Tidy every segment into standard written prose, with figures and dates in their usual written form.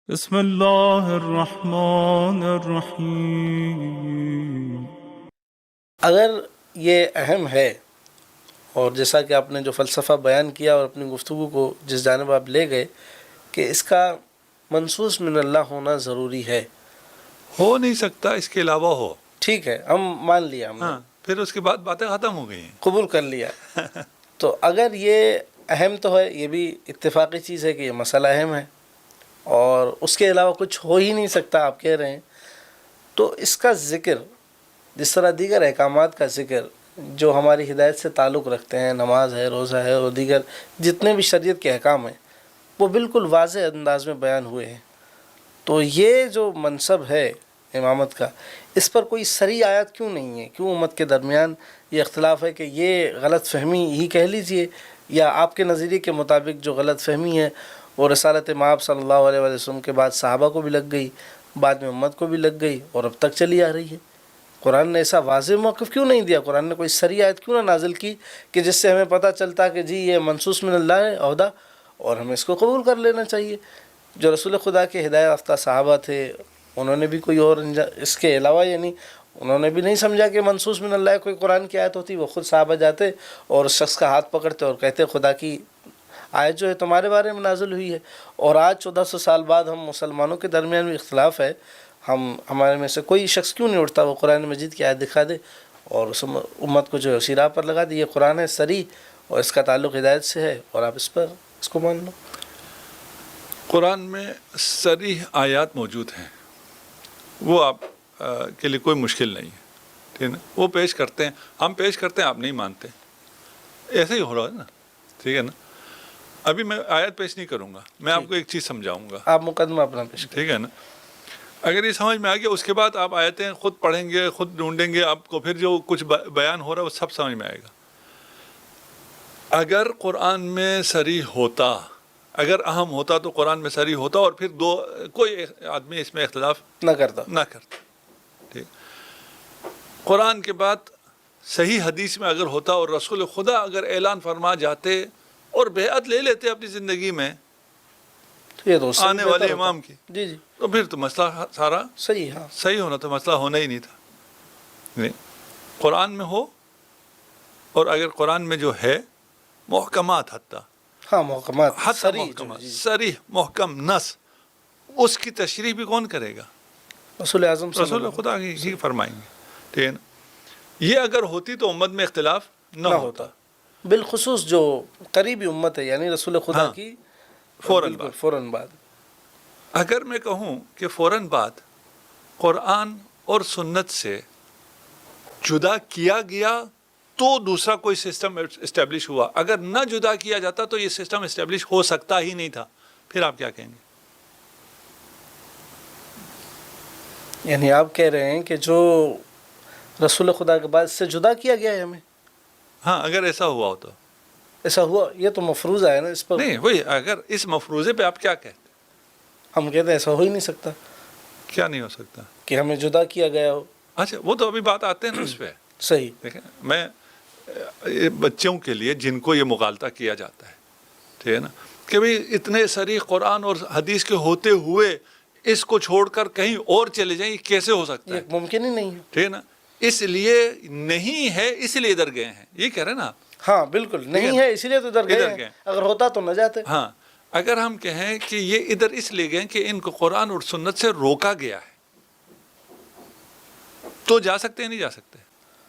بسم اللہ الرحمن الرحیم۔ اگر یہ اہم ہے، اور جیسا کہ آپ نے جو فلسفہ بیان کیا اور اپنی گفتگو کو جس جانب آپ لے گئے کہ اس کا منصوص من اللہ ہونا ضروری ہے، ہو نہیں سکتا اس کے علاوہ ہو. ٹھیک ہے، ہم مان لیا، ہم نے ہاں پھر اس کے بعد باتیں ختم ہو گئی ہیں. قبول کر لیا۔ تو اگر یہ اہم تو ہے، یہ بھی اتفاقی چیز ہے کہ یہ مسئلہ اہم ہے اور اس کے علاوہ کچھ ہو ہی نہیں سکتا آپ کہہ رہے ہیں، تو اس کا ذکر جس طرح دیگر احکامات کا ذکر جو ہماری ہدایت سے تعلق رکھتے ہیں، نماز ہے، روزہ ہے اور دیگر جتنے بھی شریعت کے احکام ہیں، وہ بالکل واضح انداز میں بیان ہوئے ہیں۔ تو یہ جو منصب ہے امامت کا، اس پر کوئی صریح آیت کیوں نہیں ہے؟ کیوں امت کے درمیان یہ اختلاف ہے کہ یہ غلط فہمی ہی کہہ لیجئے، یا آپ کے نظریے کے مطابق جو غلط فہمی ہے وہ رسالت مآب صلی اللہ علیہ وسلم کے بعد صحابہ کو بھی لگ گئی، بعد میں امت کو بھی لگ گئی اور اب تک چلی آ رہی ہے؟ قرآن نے ایسا واضح موقف کیوں نہیں دیا؟ قرآن نے کوئی صریح آیت کیوں نہ نازل کی کہ جس سے ہمیں پتہ چلتا کہ جی یہ منصوص من اللہ ہے عہدہ اور ہمیں اس کو قبول کر لینا چاہیے؟ جو رسول خدا کے ہدایت یافتہ صحابہ تھے، انہوں نے بھی کوئی اور اس کے علاوہ یعنی انہوں نے بھی نہیں سمجھا کہ منصوص من اللہ کوئی قرآن کی آیت ہوتی۔ وہ خود صحابہ جاتے اور اس شخص کا ہاتھ پکڑتے اور کہتے خدا کی آیت جو ہے تمہارے بارے میں نازل ہوئی ہے۔ اور آج 1400 سال بعد ہم مسلمانوں کے درمیان بھی اختلاف ہے، ہمارے میں سے کوئی شخص کیوں نہیں اٹھتا وہ قرآن مجید کی آیت دکھا دے اور اس امت کو جو ہے اسی راہ پر لگا دے؟ یہ قرآن ہے صریح اور اس کا تعلق ہدایت سے ہے اور آپ اس کو مان لو۔ قرآن میں صریح آیات موجود ہیں، وہ آپ کے لیے کوئی مشکل نہیں ہے، ٹھیک ہے نا؟ وہ پیش کرتے ہیں، ہم پیش کرتے ہیں، آپ نہیں مانتے، ایسے ہی ہو رہا ہے نا، ٹھیک ہے نا؟ ابھی میں آیت پیش نہیں کروں گا، میں آپ کو ایک چیز سمجھاؤں گا، آپ مقدمہ اپنا پیش کریں۔ ٹھیک ہے نا؟ اگر یہ سمجھ میں آ گیا، اس کے بعد آپ آیتیں خود پڑھیں گے، خود ڈھونڈیں گے، آپ کو پھر جو کچھ بیان ہو رہا ہے وہ سب سمجھ میں آئے گا۔ اگر قرآن میں صریح ہوتا، اگر اہم ہوتا تو قرآن میں صریح ہوتا اور پھر کوئی آدمی اس میں اختلاف نہ کرتا۔ ٹھیک۔ قرآن کے بعد صحیح حدیث میں اگر ہوتا اور رسول خدا اگر اعلان فرما جاتے اور بیعت لے لیتے اپنی زندگی میں تو یہ تو اس سے آنے بھی والے بہتر ہوتا۔ امام کی، جی جی تو پھر تو مسئلہ سارا صحیح، ہاں صحیح ہونا تھا، مسئلہ ہونا ہی نہیں تھا۔ نہیں، قرآن میں ہو، اور اگر قرآن میں جو ہے محکمات حتیٰ ہاں محکمات حتی صریح محکمات، جو صریح محکم نص، اس کی تشریح بھی کون کرے گا؟ رسول اعظم صلی رسول اللہ خدا ہی فرمائیں گے، ٹھیک ہے نا؟ یہ اگر ہوتی تو امت میں اختلاف نہ ہوتا۔ بالخصوص جو قریبی امت ہے یعنی رسول خدا ہاں، کی فوراً بالکل بعد۔ فوراً بعد۔ اگر میں کہوں کہ فوراً بعد قرآن اور سنت سے جدا کیا گیا تو دوسرا کوئی سسٹم اسٹیبلش ہوا، اگر نہ جدا کیا جاتا تو یہ سسٹم اسٹیبلش ہو سکتا ہی نہیں تھا۔ پھر آپ کیا کہیں گے؟ یعنی آپ کہہ رہے ہیں کہ جو رسول خدا کے بعد سے جدا کیا گیا ہے ہمیں، ہاں اگر ایسا ہوا ہوتا۔ ایسا ہوا؟ یہ تو مفروضہ ہے نا، اس پر نہیں وہی، اگر اس مفروضے پہ آپ کیا کہتے؟ ہم کہتے ہیں ایسا ہو ہی نہیں سکتا کیا نہیں ہو سکتا؟ کہ ہمیں جدا کیا گیا ہو۔ اچھا وہ تو ابھی بات آتے ہیں نا اس پہ۔ صحیح۔ دیکھیں میں بچوں کے لیے جن کو یہ مغالطہ کیا جاتا ہے، ٹھیک ہے نا، کہ بھئی اتنے صریح قرآن اور حدیث کے ہوتے ہوئے اس کو چھوڑ کر کہیں اور چلے جائیں، یہ کیسے ہو سکتا یہ ہے؟ ممکن ہی نہیں ہے۔ ٹھیک ہے نا؟ اس لیے نہیں ہے، اس لیے ادھر گئے ہیں، یہ کہہ رہے ہیں نا آپ؟ ہاں بالکل نہیں ہے، اسی لیے تو ادھر گئے ہیں، اگر ہوتا تو نہ جاتے۔ ہاں اگر ہم کہیں کہ یہ ادھر اس لیے گئے کہ ان کو قرآن اور سنت سے روکا گیا ہے، تو جا سکتے ہیں نہیں جا سکتے؟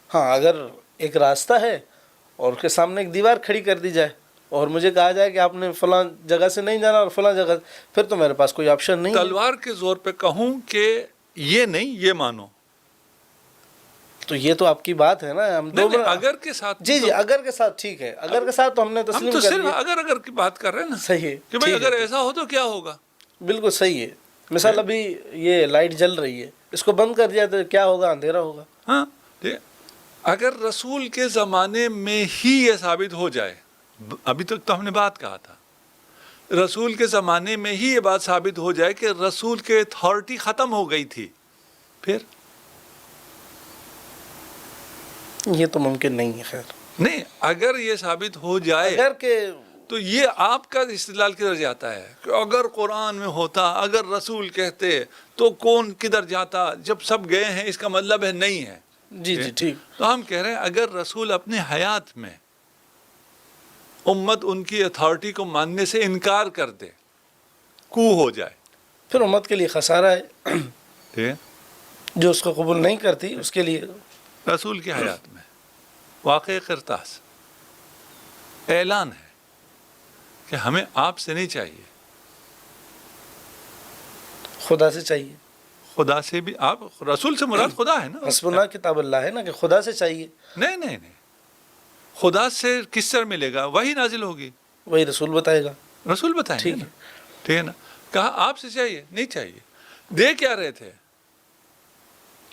ہاں اگر ایک راستہ ہے اور اس کے سامنے ایک دیوار کھڑی کر دی جائے اور مجھے کہا جائے کہ آپ نے فلاں جگہ سے نہیں جانا اور فلاں جگہ، پھر تو میرے پاس کوئی آپشن نہیں ہے۔ تلوار کے زور پہ کہوں کہ یہ نہیں یہ مانو، تو یہ تو آپ کی بات ہے نا، ہم دو نہیں اگر کے ساتھ، جی جی اگر کے ساتھ ٹھیک ہے، اگر کے ساتھ تو ہم نے ہم تسلیم تو کر صرف لیا۔ اگر کی بات کر رہے ہیں نا، صحیح ہے کہ بھئی ٹھیک اگر ہے، ایسا ہو تو کیا ہوگا؟ بالکل صحیح ہے۔ مثال ابھی یہ لائٹ جل رہی ہے، اس کو بند کر دیا تو کیا ہوگا؟ اندھیرا ہوگا۔ ہاں اگر رسول کے زمانے میں ہی یہ ثابت ہو جائے، ابھی تک تو ہم نے بات کہا تھا، رسول کے زمانے میں ہی یہ بات ثابت ہو جائے کہ رسول کے اتھارٹی ختم ہو گئی تھی، پھر یہ تو ممکن نہیں ہے۔ خیر نہیں، اگر یہ ثابت ہو جائے، اگر کہ تو یہ آپ کا استدلال کدھر جاتا ہے کہ اگر قرآن میں ہوتا، اگر رسول کہتے تو کون کدھر جاتا؟ جب سب گئے ہیں اس کا مطلب ہے نہیں ہے. جی جی ٹھیک. تو ہم کہہ رہے ہیں اگر رسول اپنے حیات میں امت ان کی اتھارٹی کو ماننے سے انکار کر دے، کو ہو جائے، پھر امت کے لیے خسارہ ہے. ٹھیک ہے. جو اس کو قبول نہیں کرتی اس کے لیے. رسول کی حیات میں واقع قرطاس اعلان ہے کہ ہمیں آپ سے نہیں چاہیے، خدا سے چاہیے. خدا سے بھی. آپ رسول سے مراد خدا ہے نا. حسبنا کتاب اللہ ہے نا کہ خدا سے چاہیے. نہیں نہیں نہیں، خدا سے کس طرح ملے گا؟ وہی نازل ہوگی، وہی رسول بتائے گا. رسول بتائیں گے ٹھیک نا. ہے. ٹھیک ہے نا. کہا آپ سے چاہیے؟ نہیں چاہیے. دے کیا رہے تھے؟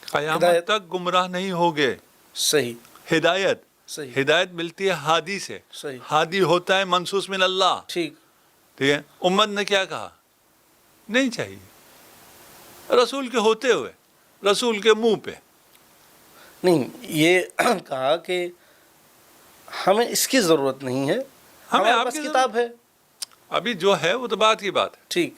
قیامت ہدایت. تک گمراہ نہیں ہوگے. صحیح ہدایت. صحیح ہدایت ملتی ہے ہادی سے. صحیح. ہادی ہوتا ہے منصوص من اللہ. ٹھیک. ٹھیک ہے. امت نے کیا کہا؟ نہیں چاہیے. رسول کے ہوتے ہوئے، رسول کے منہ پہ. نہیں، یہ کہا کہ ہمیں اس کی ضرورت نہیں ہے، ہمیں ہمارے آپ پاس کی کتاب ہے. ابھی جو ہے وہ تو بات کی بات ہے. ٹھیک.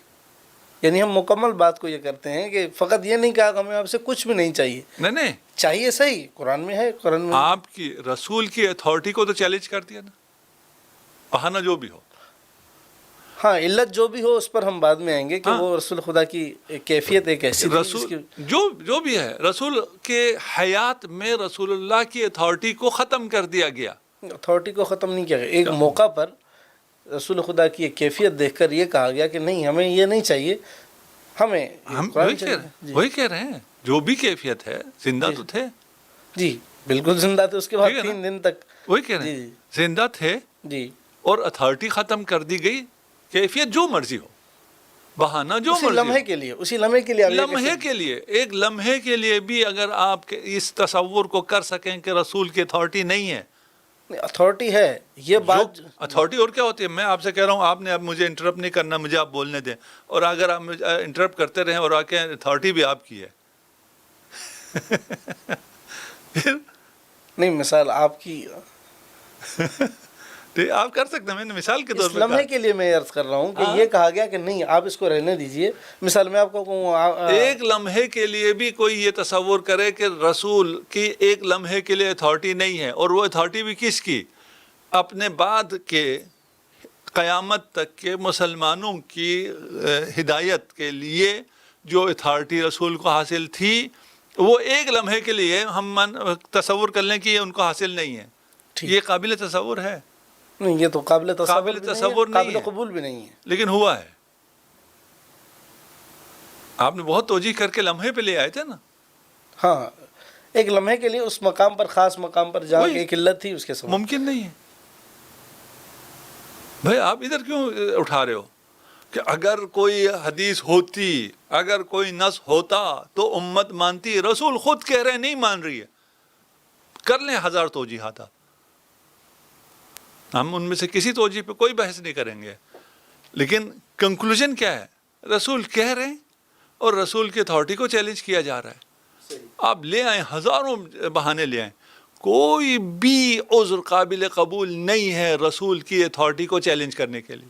یعنی ہم مکمل بات کو یہ کرتے ہیں کہ فقط یہ نہیں کہا کہ ہمیں آپ سے کچھ بھی نہیں چاہیے. نہیں نہیں، چاہیے صحیح، قرآن میں ہے. قرآن میں آپ کی رسول کی اتھارٹی کو تو چیلنج کر دیا نا، بہانہ جو بھی ہو. ہاں، علت جو بھی ہو اس پر ہم بعد میں آئیں گے کہ ہاں. وہ رسول خدا کی ایک کیفیت ایک ایسی تھی جس رسول کی جو بھی ہے، رسول کے حیات میں رسول اللہ کی اتھارٹی کو ختم کر دیا گیا. اتھارٹی کو ختم نہیں کیا گیا. ایک موقع پر رسول خدا کی ایک کیفیت دیکھ کر یہ کہا گیا کہ نہیں، ہمیں یہ نہیں چاہیے، ہمیں ہم قرآن وہی کہہ چاہیے. رہے ہیں، جی وہی کہہ رہے ہیں. جو بھی کیفیت ہے، زندہ جی. تو تھے. جی بالکل زندہ تھے. اس کے بعد ٹھیک ہے نا؟ 3 دن تک. وہی کہہ رہے جی ہیں، زندہ تھے جی. اور اتھارٹی ختم کر دی گئی. کیفیت جو مرضی ہو، بہانہ جو اسی مرضی لمحے ہو. کے لیے، اسی لمحے کے لیے آگے لمحے کیسے- کے لیے، ایک لمحے کے لیے بھی اگر آپ اس تصور کو کر سکیں کہ رسول کی اتھارٹی نہیں ہے. اتھارٹی ہے یہ بات. اتھارٹی اور کیا ہوتی ہے؟ میں آپ سے کہہ رہا ہوں، آپ نے اب مجھے انٹرپٹ نہیں کرنا، مجھے آپ بولنے دیں. اور اگر آپ مجھے انٹرپٹ کرتے رہیں اور آ کے اتھارٹی بھی آپ کی ہے پھر نہیں، مثال آپ کی آپ کر سکتے ہیں. میں نے مثال کے طور اس پہ لمحے کہا. کے لیے میں عرض کر رہا ہوں کہ ہاں. یہ کہا گیا کہ نہیں، آپ اس کو رہنے دیجئے. مثال میں آپ کو کہوں ایک لمحے کے لیے بھی کوئی یہ تصور کرے کہ رسول کی ایک لمحے کے لیے اتھارٹی نہیں ہے، اور وہ اتھارٹی بھی کس کی؟ اپنے بعد کے قیامت تک کے مسلمانوں کی ہدایت کے لیے جو اتھارٹی رسول کو حاصل تھی، وہ ایک لمحے کے لیے ہم تصور کر لیں کہ یہ ان کو حاصل نہیں ہے. ٹھیک. یہ قابل تصور ہے؟ نہیں، یہ تو قابل قابل تصور نہیں قابل ہے. قبول بھی نہیں ہے. لیکن ہوا ہے. آپ نے بہت توجیہ کر کے لمحے پہ لے آئے تھے نا. ہاں، ایک لمحے کے لیے اس مقام پر، خاص مقام پر جہاں وہی. کی ایک علت تھی اس کے سبب. ممکن نہیں ہے. بھائی آپ ادھر کیوں اٹھا رہے ہو کہ اگر کوئی حدیث ہوتی، اگر کوئی نص ہوتا تو امت مانتی؟ رسول خود کہہ رہے ہیں نہیں مان رہی ہے. کر لیں 1000 توجیحات. ہم ان میں سے کسی توجیہ پہ کوئی بحث نہیں کریں گے، لیکن کنکلوژن کیا ہے؟ رسول کہہ رہے ہیں اور رسول کی اتھارٹی کو چیلنج کیا جا رہا ہے. آپ لے آئیں، ہزاروں بہانے لے آئیں، کوئی بھی عذر قابل قبول نہیں ہے رسول کی اتھارٹی کو چیلنج کرنے کے لیے.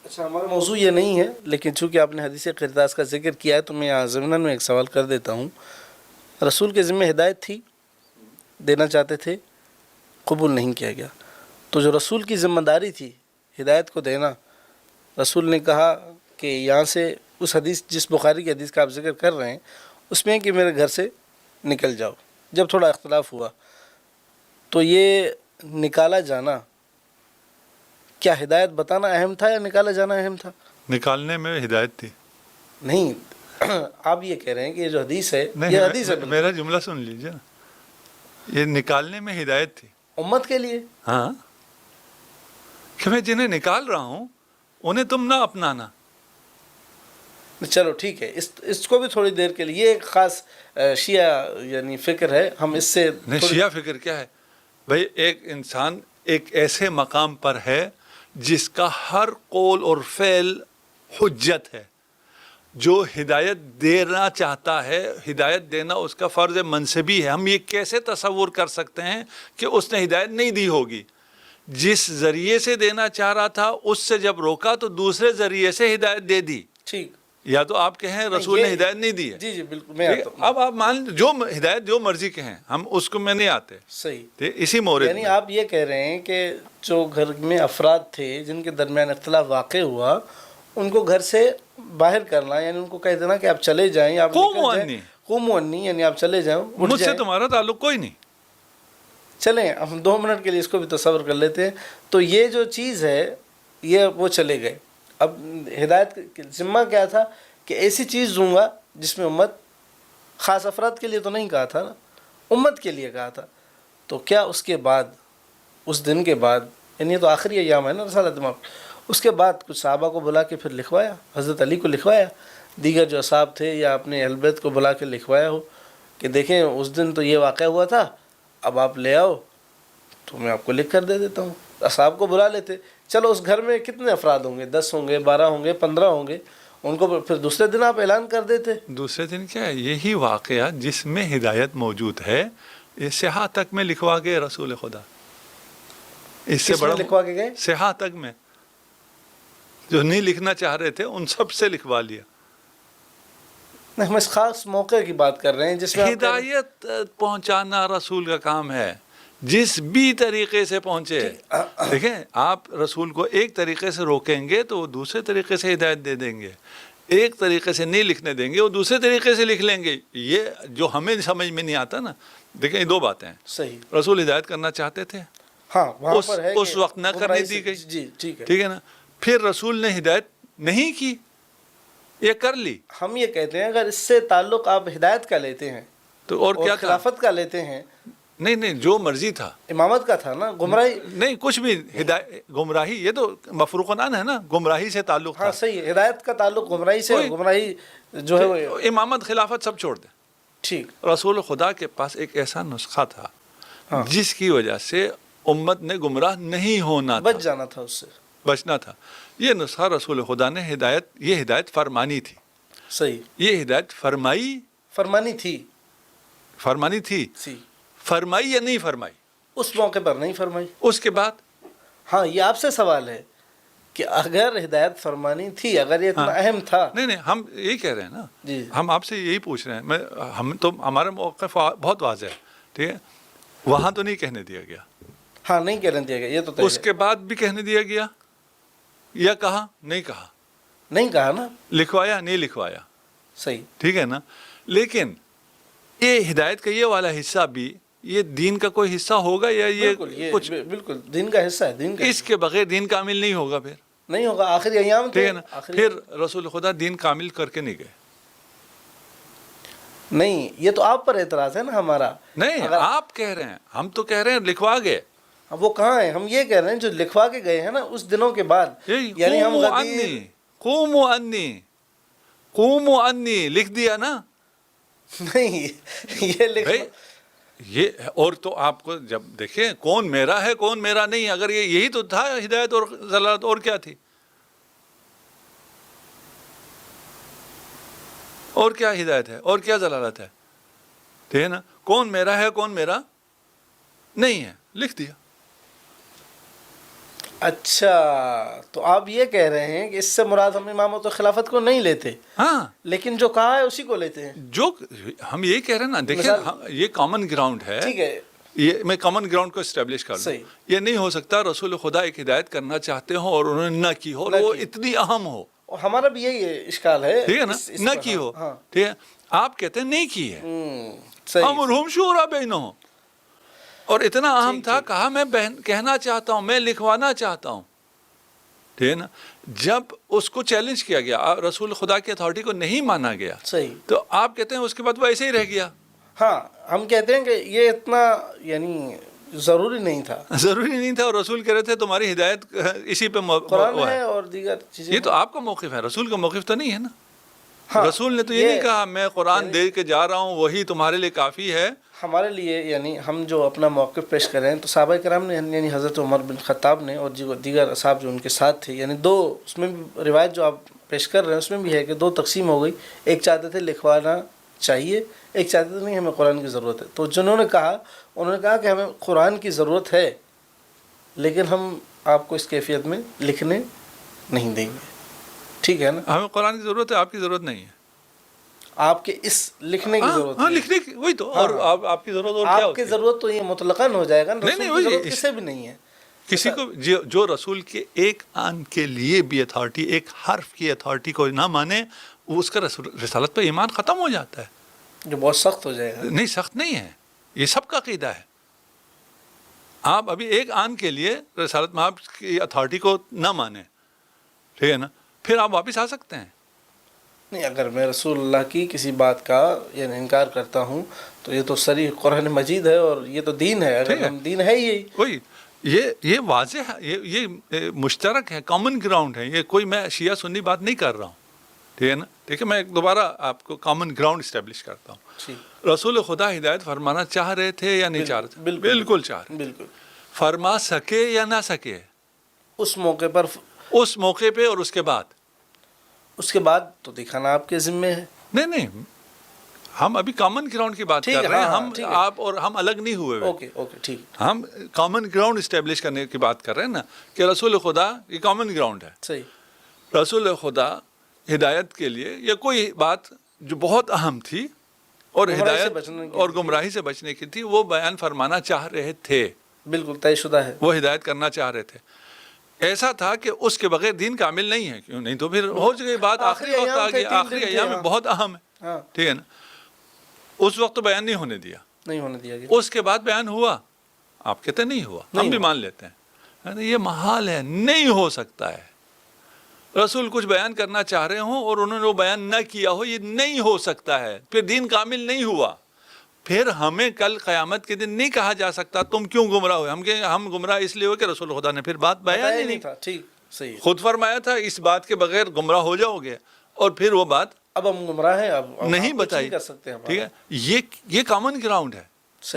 اچھا، ہمارا موضوع یہ نہیں ہے، لیکن چونکہ آپ نے حدیث قرطاس کا ذکر کیا ہے تو میں یہاں ضمناً میں ایک سوال کر دیتا ہوں. رسول کے ذمہ ہدایت تھی، دینا چاہتے تھے، قبول نہیں کیا گیا. تو جو رسول کی ذمہ داری تھی ہدایت کو دینا، رسول نے کہا کہ یہاں سے اس حدیث، جس بخاری کی حدیث کا آپ ذکر کر رہے ہیں، اس میں کہ میرے گھر سے نکل جاؤ. جب تھوڑا اختلاف ہوا تو یہ نکالا جانا، کیا ہدایت بتانا اہم تھا یا نکالا جانا اہم تھا؟ نکالنے میں ہدایت تھی. نہیں، آپ یہ کہہ رہے ہیں کہ یہ جو حدیث ہے، یہ نہیں، حدیث ہے میرا جملہ سن لیجیے نا. یہ نکالنے میں ہدایت تھی امت کے لیے. ہاں، کہ میں جنہیں نکال رہا ہوں انہیں تم نہ اپنانا. چلو ٹھیک ہے، اس کو بھی تھوڑی دیر کے لیے، یہ ایک خاص شیعہ یعنی فکر ہے، ہم اس سے نہیں، شیعہ فکر کیا ہے بھائی؟ ایک انسان ایک ایسے مقام پر ہے جس کا ہر قول اور فعل حجت ہے. جو ہدایت دینا چاہتا ہے، ہدایت دینا اس کا فرض منصبی ہے. ہم یہ کیسے تصور کر سکتے ہیں کہ اس نے ہدایت نہیں دی ہوگی؟ جس ذریعے سے دینا چاہ رہا تھا اس سے جب روکا تو دوسرے ذریعے سے ہدایت دے دی. ٹھیک. یا تو آپ کہیں رسول نے ہدایت نہیں دی ہے. جی بالکل میں آتا ہوں. اب آپ مان جو ہدایت جو مرضی کہیں, ہم اس کو میں نہیں آتے. صحیح. اسی مورد یعنی آپ یہ کہہ رہے ہیں کہ جو گھر میں افراد تھے جن کے درمیان اختلاف واقع ہوا ان کو گھر سے باہر کرنا, یعنی ان کو کہہ دینا کہ آپ چلے جائیں, آپ قوموا عنی, یعنی آپ چلے جائیں, مجھ سے تمہارا تعلق کوئی نہیں, چلیں ہم 2 منٹ کے لیے اس کو بھی تصور کر لیتے ہیں. تو یہ جو چیز ہے یہ وہ چلے گئے. اب ہدایت ذمہ کیا تھا کہ ایسی چیز دوں گا جس میں امت, خاص افراد کے لیے تو نہیں کہا تھا نا, امت کے لیے کہا تھا. تو کیا اس کے بعد, اس دن کے بعد, یعنی یہ تو آخری ایام ہے نا رسالت مآب, اس کے بعد کچھ صحابہ کو بلا کے پھر لکھوایا, حضرت علی کو لکھوایا, دیگر جو اصحاب تھے یا اپنے اہل بیت کو بلا کے لکھوایا ہو کہ دیکھیں اس دن تو یہ واقعہ ہوا تھا, اب آپ لے آؤ تو میں آپ کو لکھ کر دے دیتا ہوں. اصحاب کو بلا لیتے, چلو اس گھر میں کتنے افراد ہوں گے, 10 ہوں گے, 12 ہوں گے, 15 ہوں گے, ان کو پھر دوسرے دن آپ اعلان کر دیتے. دوسرے دن کیا ہے, یہی واقعہ جس میں ہدایت موجود ہے یہ سیاح تک میں لکھوا گئے رسول خدا. اس سے بڑا لکھوا کے گئے سیاح تک میں, جو نہیں لکھنا چاہ رہے تھے ان سب سے لکھوا لیا. ہم اس خاص موقع کی بات کر رہے ہیں جس میں ہدایت پہنچانا رسول کا کام ہے, جس بھی طریقے سے پہنچے. دیکھیں آپ رسول کو ایک طریقے سے روکیں گے تو وہ دوسرے طریقے سے ہدایت دے دیں گے, ایک طریقے سے نہیں لکھنے دیں گے وہ دوسرے طریقے سے لکھ لیں گے. یہ جو ہمیں سمجھ میں نہیں آتا نا, دیکھیں یہ 2 باتیں ہیں. صحیح. رسول ہدایت کرنا چاہتے تھے, ہاں وہاں پر ہے اس وقت نہ کرنے دی گئی. جی ٹھیک ہے, ٹھیک ہے نا. پھر رسول نے ہدایت نہیں کی, یہ کر لی. ہم یہ کہتے ہیں اگر اس سے تعلق آپ ہدایت کا لیتے ہیں تو اور کیا خلافت کا لیتے ہیں, نہیں جو مرضی تھا, امامت کا تھا نا, گمراہی نہیں کچھ بھی. گمراہی یہ تو مفروقان ہے نا, گمراہی سے تعلق تھا. ہاں صحیح, ہدایت کا تعلق گمراہی سے, گمراہی جو ہے وہ امامت خلافت سب چھوڑ دیں. ٹھیک. رسول خدا کے پاس ایک ایسا نسخہ تھا جس کی وجہ سے امت نے گمراہ نہیں ہونا تھا, بچ جانا تھا, اس سے بچنا تھا. یہ نسخہ رسول خدا نے یہ ہدایت فرمانی تھی. صحیح. یہ ہدایت فرمانی تھی. فرمائی یا نہیں فرمائی, اس موقع پر نہیں فرمائی. اس کے بعد ہاں یہ آپ سے سوال ہے کہ اگر ہدایت فرمانی تھی, اگر یہ اتنا اہم تھا. نہیں ہم یہی کہہ رہے ہیں نا, جی ہم آپ سے یہی پوچھ رہے ہیں. ہم تو ہمارا موقف بہت واضح ہے, ٹھیک ہے. وہاں تو نہیں کہنے دیا گیا, ہاں نہیں کہنے دیا گیا, یہ تو اس کے بعد بھی کہنے دیا گیا, یا کہا نہیں کہا نا, لکھوایا نہیں لکھوایا. صحیح. ٹھیک ہے نا. لیکن یہ ہدایت کا یہ والا حصہ بھی یہ دین کا کوئی حصہ ہوگا, یا یہ کچھ بالکل دین کا حصہ ہے. دین کا اس کے بغیر دین کامل نہیں ہوگا, پھر نہیں ہوگا. آخری ایام ٹھیک ہے نا. پھر رسول خدا دین کامل کر کے نہیں گئے. نہیں, یہ تو آپ پر اعتراض ہے نا ہمارا. نہیں آپ کہہ رہے ہیں, ہم تو کہہ رہے ہیں لکھوا گئے. وہ کہاں ہیں, ہم یہ کہہ رہے ہیں جو لکھوا کے گئے ہیں نا اس دنوں کے بعد, یعنی ہم قوموا انی لکھ دیا نا. نہیں یہ اور تو آپ کو جب دیکھیں کون میرا ہے کون میرا نہیں, اگر یہی تو تھا ہدایت اور ضلالت, اور کیا تھی, اور کیا ہدایت ہے اور کیا ضلالت ہے, ٹھیک ہے نا. کون میرا ہے کون میرا نہیں ہے, لکھ دیا. اچھا, تو آپ یہ کہہ رہے ہیں کہ اس سے مراد ہم امامت و خلافت کو نہیں لیتے, ہاں, لیکن جو کہا ہے اسی کو لیتے ہیں. جو ہم یہی کہہ رہے ہیں نا, دیکھیں یہ کامن گراؤنڈ ہے. ٹھیک ہے, یہ میں کامن گراؤنڈ کو اسٹیبلش کر لوں. یہ نہیں ہو سکتا رسول خدا ایک ہدایت کرنا چاہتے ہوں اور انہوں نے نہ کی ہو, اور وہ اتنی اہم ہو. ہمارا بھی یہی اشکال ہے, ٹھیک ہے نا, نہ کی ہو. ٹھیک ہے, آپ کہتے ہیں نہیں کی ہے, امرہم شورا بینہم, اور اتنا اہم تھا, کہا میں کہنا چاہتا ہوں, میں لکھوانا چاہتا ہوں. ٹھیک ہے نا. جب اس کو چیلنج کیا گیا, رسول خدا کی اتھارٹی کو نہیں مانا گیا, صحیح, تو آپ کہتے ہیں اس کے بعد وہ ایسے ہی رہ گیا. ہاں, ہم کہتے ہیں کہ یہ اتنا یعنی ضروری نہیں تھا, اور رسول کہہ رہے تھے تمہاری ہدایت اسی پہ قرآن ہے اور دیگر چیزیں. یہ تو آپ کا موقف ہے, رسول کا موقف تو نہیں ہے نا. رسول نے تو یہ نہیں کہا میں قرآن دے کے جا رہا ہوں وہی تمہارے لیے کافی ہے. ہمارے لیے یعنی ہم جو اپنا موقف پیش کر رہے ہیں, تو صحابہ کرام نے یعنی حضرت عمر بن خطاب نے اور دیگر اصحاب جو ان کے ساتھ تھے, یعنی 2 اس میں بھی روایت جو آپ پیش کر رہے ہیں اس میں بھی ہے کہ 2 تقسیم ہو گئی. ایک چاہتے تھے لکھوانا چاہیے, ایک چاہتے تھے نہیں ہمیں قرآن کی ضرورت ہے. تو جنہوں نے کہا انہوں نے کہا کہ ہمیں قرآن کی ضرورت ہے, لیکن ہم آپ کو اس کیفیت میں لکھنے نہیں دیں گے. ٹھیک ہے نا؟ ہمیں قرآن کی ضرورت ہے، آپ کی ضرورت نہیں ہے. آپ کے اس لکھنے کی ضرورت ہاں ہے. لکھنے کی وہی تو. اور آپ کی ضرورت اور کیا آپ ہوتی کی ہے؟ ضرورت تو یہ مطلقاً ہو جائے گا نا. نہیں، رسول کی وہی ضرورت کسے بھی نہیں ہے. کسی کو جو رسول کے ایک آن کے لیے بھی اتھارٹی، ایک حرف کی اتھارٹی کو نہ مانے، وہ اس کا رسالت پہ ایمان ختم ہو جاتا ہے. جو بہت سخت ہو جائے گا. نہیں، سخت نہیں ہے، یہ سب کا عقیدہ ہے. آپ ابھی ایک آن کے لیے رسالت محب کی اتھارٹی کو نہ مانیں، ٹھیک ہے نا، پھر آپ واپس آ سکتے ہیں. نہیں، اگر میں رسول اللہ کی کسی بات کا یعنی انکار کرتا ہوں تو یہ تو صریح قرآن مجید ہے اور یہ تو دین ہے. اگر ہم دین ہے یہی. وہی یہ واضح ہے، یہ مشترک ہے، کامن گراؤنڈ ہے. یہ کوئی میں شیعہ سنی بات نہیں کر رہا ہوں، ٹھیک ہے نا. ٹھیک ہے، میں دوبارہ آپ کو کامن گراؤنڈ اسٹیبلش کرتا ہوں. رسول خدا ہدایت فرمانا چاہ رہے تھے یا نہیں چاہ رہے تھے؟ بالکل چاہ رہے. بالکل. فرما سکے یا نہ سکے اس موقع پر، اس موقع پہ اور اس کے بعد تو دکھانا آپ کے ذمے ہے. نہیں، ہم ابھی کامن گراؤنڈ کی بات کر رہے ہیں. ہم آپ اور ہم الگ نہیں ہوئے. اوکے ٹھیک. ہم کامن گراؤنڈ اسٹیبلش کرنے کی بات کر رہے ہیں نا، کہ رسول خدا یہ کامن گراؤنڈ ہے. صحیح. رسول خدا ہدایت کے لیے یا کوئی بات جو بہت اہم تھی اور ہدایت اور گمراہی سے بچنے کی تھی، وہ بیان فرمانا چاہ رہے تھے. بالکل طے شدہ ہے. وہ ہدایت کرنا چاہ رہے تھے. ایسا تھا کہ اس کے بغیر دین کامل نہیں ہے. کیوں نہیں؟ تو پھر ہو گئی بات. آخری وقت آ گیا، آخری ایام میں بہت اہم ہے. ٹھیک ہے نا. اس وقت تو بیان نہیں ہونے دیا گیا. اس کے بعد بیان ہوا. آپ کہتے نہیں ہوا، ہم بھی مان لیتے ہیں. یہ محال ہے، نہیں ہو سکتا ہے. رسول کچھ بیان کرنا چاہ رہے ہوں اور انہوں نے وہ بیان نہ کیا ہو، یہ نہیں ہو سکتا ہے. پھر دین کامل نہیں ہوا. پھر ہمیں کل قیامت کے دن نہیں کہا جا سکتا تم کیوں گمراہ ہوئے. ہم کہیں ہم گمراہ اس لیے ہوئے کہ رسول خدا نے پھر بات بیان ہی نہیں. ٹھیک، صحیح. خود فرمایا تھا اس بات کے بغیر گمراہ ہو جاؤ گے، اور پھر وہ بات اب ہم گمراہ ہیں، اب نہیں بتائی. کر سکتے ہیں. ٹھیک ہے، یہ کامن گراؤنڈ ہے.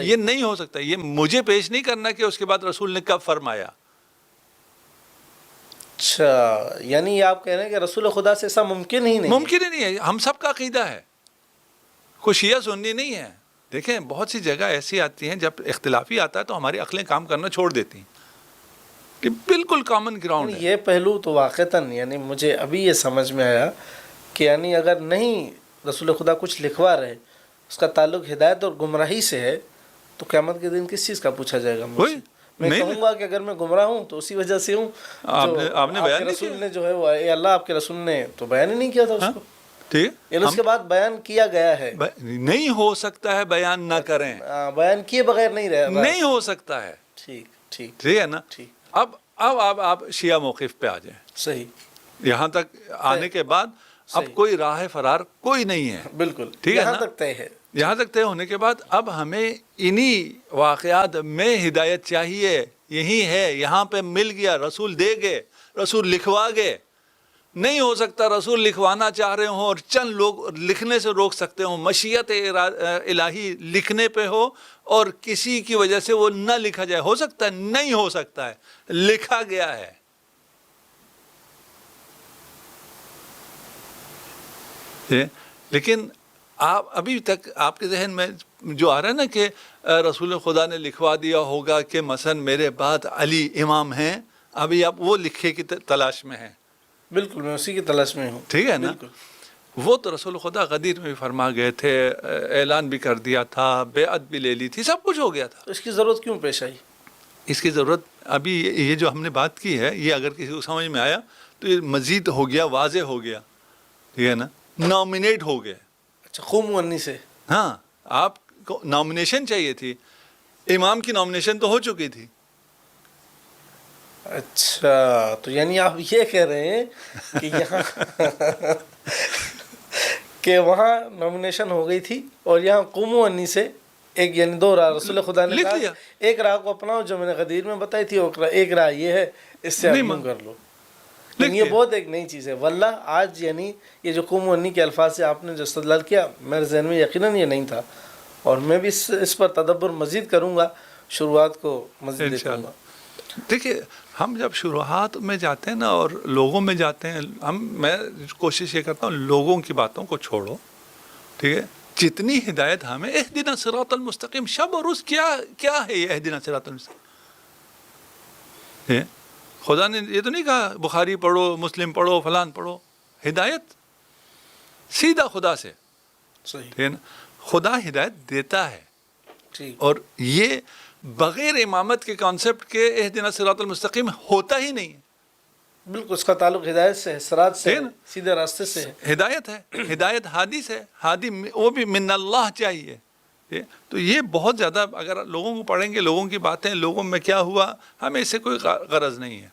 یہ نہیں ہو سکتا. یہ مجھے پیش نہیں کرنا کہ اس کے بعد رسول نے کب فرمایا. اچھا، یعنی یہ آپ کہہ رہے ہیں کہ رسول خدا سے ایسا ممکن ہی نہیں. ممکن ہی نہیں ہے. ہم سب کا عقیدہ ہے، کوئی شیعہ سنی نہیں ہے. دیکھیں بہت سی جگہ ایسی آتی ہیں جب اختلافی آتا ہے تو ہماری عقلیں کام کرنا چھوڑ دیتی ہیں. کہ بالکل کامن گراؤنڈ ہے. یہ پہلو تو واقعتاً یعنی مجھے ابھی یہ سمجھ میں آیا کہ یعنی اگر نہیں رسول خدا کچھ لکھوا رہے، اس کا تعلق ہدایت اور گمراہی سے ہے، تو قیامت کے دن کس چیز کا پوچھا جائے گا مجھ سے؟ میں کہوں گا کہ اگر میں گمراہ ہوں تو اسی وجہ سے ہوں. آپ نے بیان رسول نے جو ہے وہ اللہ آپ کے رسول نے تو بیان ہی نہیں کیا تھا اس کو. ٹھیک، یعنی اس کے بعد بیان کیا گیا ہے. نہیں ہو سکتا ہے بیان نہ کریں. بیان کیے بغیر نہیں رہے. نہیں ہو سکتا ہے. ٹھیک ہے نا. اب آپ شیعہ موقف پہ آ جائیں. صحیح. یہاں تک آنے کے بعد اب کوئی راہ فرار کوئی نہیں ہے. بالکل. ٹھیک ہے نا. یہاں تک طے ہے. یہاں تک طے ہونے کے بعد اب ہمیں انہی واقعات میں ہدایت چاہیے. یہی ہے، یہاں پہ مل گیا. رسول دے گئے، رسول لکھوا گئے. نہیں ہو سکتا رسول لکھوانا چاہ رہے ہوں اور چند لوگ لکھنے سے روک سکتے ہوں. مشیت الہی لکھنے پہ ہو اور کسی کی وجہ سے وہ نہ لکھا جائے. ہو سکتا ہے؟ نہیں ہو سکتا ہے. لکھا گیا ہے. لیکن آپ ابھی تک آپ کے ذہن میں جو آ رہا ہے نا کہ رسول خدا نے لکھوا دیا ہوگا کہ مثلا میرے بعد علی امام ہیں، ابھی آپ وہ لکھے کی تلاش میں ہیں. بالکل، میں اسی کی تلاش میں ہوں. ٹھیک ہے نا. وہ تو رسول خدا غدیر میں بھی فرما گئے تھے، اعلان بھی کر دیا تھا، بیعت بھی لے لی تھی، سب کچھ ہو گیا تھا. تو اس کی ضرورت کیوں پیش آئی؟ اس کی ضرورت ابھی یہ جو ہم نے بات کی ہے، یہ اگر کسی کو سمجھ میں آیا تو یہ مزید ہو گیا، واضح ہو گیا. ٹھیک ہے نا. نامنیٹ ہو گئے. اچھا، خوب منی سے. ہاں، آپ کو نامنیشن چاہیے تھی. امام کی نامنیشن تو ہو چکی تھی. اچھا، تو یعنی آپ یہ کہہ رہے ہیں کہ یہاں کہ وہاں نامنیشن ہو گئی تھی اور یہاں قوم و انی سے ایک یعنی دو راہ رسول خدا نے کہا ایک راہ کو اپناؤ جو میں نے غدیر میں بتائی تھی، ایک راہ یہ ہے، اس سے معلوم کر لو. لیکن یہ بہت ایک نئی چیز ہے. واللہ آج یعنی یہ جو قوم و انی کے الفاظ سے آپ نے جو استدلال کیا، میرے ذہن میں یقیناً یہ نہیں تھا، اور میں بھی اس پر تدبر مزید کروں گا، شروعات کو مزید دیکھوں گا. دیکھیے، ہم جب شروحات میں جاتے ہیں نا اور لوگوں میں جاتے ہیں، میں کوشش یہ کرتا ہوں لوگوں کی باتوں کو چھوڑو. ٹھیک ہے. جتنی ہدایت ہمیں اہدنا صراط المستقیم، شب اور روز کیا ہے یہ اہدنا صراط المستقیم؟ خدا نے یہ تو نہیں کہا بخاری پڑھو، مسلم پڑھو، فلان پڑھو. ہدایت سیدھا خدا سے. صحیح. ٹھیک ہے نا. خدا ہدایت دیتا ہے. ٹھیک. اور یہ بغیر امامت کے کانسیپٹ کے اہدنا الصراط المستقیم ہوتا ہی نہیں ہے. بالکل اس کا تعلق ہدایت سے ہے، صراط سے ہے ہے، نا؟ سیدھے راستے سے ہے. ہدایت ہے، ہدایت ہادی سے، ہادی وہ بھی من اللہ چاہیے. تو یہ بہت زیادہ اگر لوگوں کو پڑھیں گے، لوگوں کی باتیں، لوگوں میں کیا ہوا، ہمیں اس سے کوئی غرض نہیں ہے.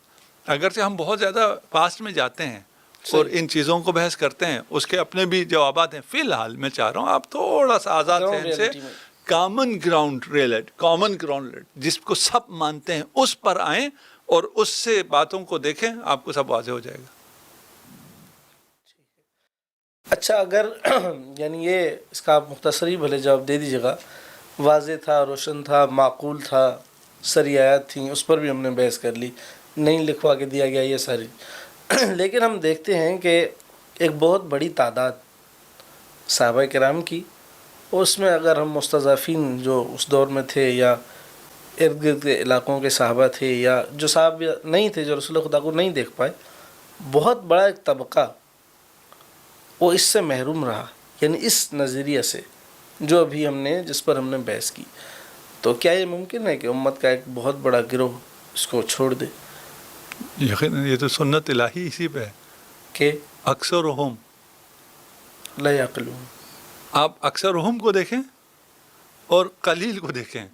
اگرچہ ہم بہت زیادہ پاسٹ میں جاتے ہیں اور ان چیزوں کو بحث کرتے ہیں، اس کے اپنے بھی جوابات ہیں. فی الحال میں چاہ رہا ہوں آپ تھوڑا سا آزاد ذہن سے کامن گراؤنڈ جس کو سب مانتے ہیں اس پر آئیں اور اس سے باتوں کو دیکھیں، آپ کو سب واضح ہو جائے گا. اچھا، اگر یعنی یہ اس کا آپ مختصری بھلے جواب دے دیجیے گا. واضح تھا، روشن تھا، معقول تھا، سری آیات تھیں، اس پر بھی ہم نے بحث کر لی، نہیں لکھوا کے دیا گیا یہ ساری. لیکن ہم دیکھتے ہیں کہ ایک بہت بڑی تعداد صحابہ کرام کی، اس میں اگر ہم مستضعفین جو اس دور میں تھے یا ارد گرد کے علاقوں کے صحابہ تھے یا جو صحابہ نہیں تھے، جو رسول خدا کو نہیں دیکھ پائے، بہت بڑا ایک طبقہ وہ اس سے محروم رہا. یعنی اس نظریے سے جو ابھی جس پر ہم نے بحث کی. تو کیا یہ ممکن ہے کہ امت کا ایک بہت بڑا گروہ اس کو چھوڑ دے؟ یقیناً یہ تو سنت الہی اسی پہ ہے کہ اکثرہم لا یعقلون. آپ اکثرہم کو دیکھیں اور قلیل کو دیکھیں.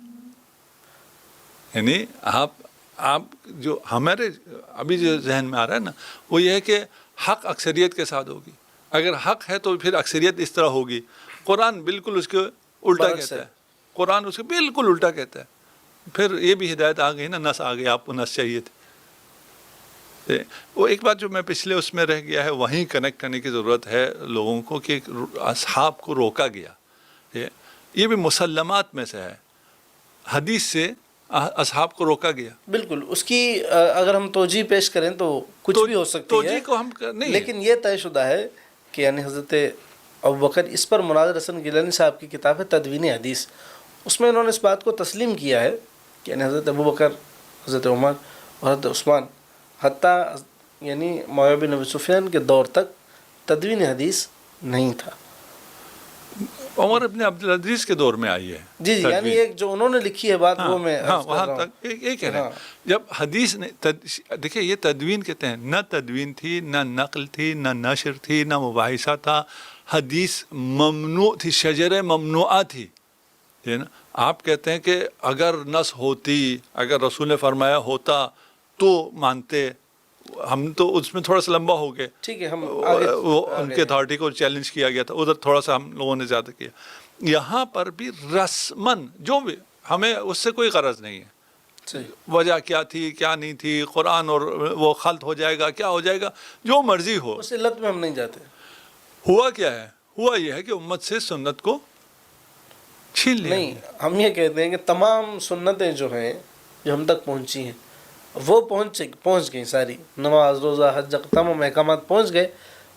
یعنی آپ جو ہمارے ابھی جو ذہن میں آ رہا ہے نا، وہ یہ ہے کہ حق اکثریت کے ساتھ ہوگی. اگر حق ہے تو پھر اکثریت اس طرح ہوگی. قرآن بالکل اس کے الٹا کہتا ہے. قرآن اس کے بالکل الٹا کہتا ہے. پھر یہ بھی ہدایت آ گئی نا، نس آ گئی، آپ کو نس چاہیے تھے. وہ ایک بات جو میں پچھلے اس میں رہ گیا ہے، وہیں کنیکٹ کرنے کی ضرورت ہے لوگوں کو کہ اصحاب کو روکا گیا. یہ بھی مسلمات میں سے ہے، حدیث سے اصحاب کو روکا گیا. بالکل اس کی اگر ہم توجیہ پیش کریں تو کچھ بھی ہو سکتی ہے، توجیہ کو ہم نہیں، لیکن یہ طے شدہ ہے کہ یعنی حضرت ابوبکر، اس پر مناظر حسن گیلانی صاحب کی کتاب ہے تدوین حدیث، اس میں انہوں نے اس بات کو تسلیم کیا ہے کہ یعنی حضرت ابوبکر، حضرت عمر اور حضرت عثمان، حتیٰ یعنی معاویہ بن ابی سفیان کے دور تک تدوین حدیث نہیں تھا. عمر ابن عبدالعزیز کے دور میں آئی ہے. جی یعنی ایک جو انہوں نے لکھی ہے بات، وہ میں وہاں تک ایک کہہ رہے ہیں. جب حدیث نے دیکھیں، یہ تدوین کہتے ہیں، نہ تدوین تھی، نہ نقل تھی، نہ نشر تھی، نہ مباحثہ تھا. حدیث ممنوع تھی، شجر ممنوعہ تھی. آپ کہتے ہیں کہ اگر نص ہوتی، اگر رسول نے فرمایا ہوتا تو مانتے. ہم تو اس میں تھوڑا سا لمبا ہو گئے. ٹھیک ہے، ہم وہ ان کے اتھارٹی کو چیلنج کیا گیا تھا، ادھر تھوڑا سا ہم لوگوں نے زیادہ کیا. یہاں پر بھی رسمن جو بھی، ہمیں اس سے کوئی غرض نہیں ہے وجہ کیا تھی کیا نہیں تھی، قرآن اور وہ خلط ہو جائے گا، کیا ہو جائے گا، جو مرضی ہو. اس علت میں ہم نہیں جاتے. ہوا کیا ہے؟ ہوا یہ ہے کہ امت سے سنت کو چھین لیا. نہیں، ہم یہ کہتے ہیں کہ تمام سنتیں جو ہیں جو ہم تک پہنچی ہیں وہ پہنچ گئیں ساری. نماز، روزہ، حج، تمام احکامات پہنچ گئے،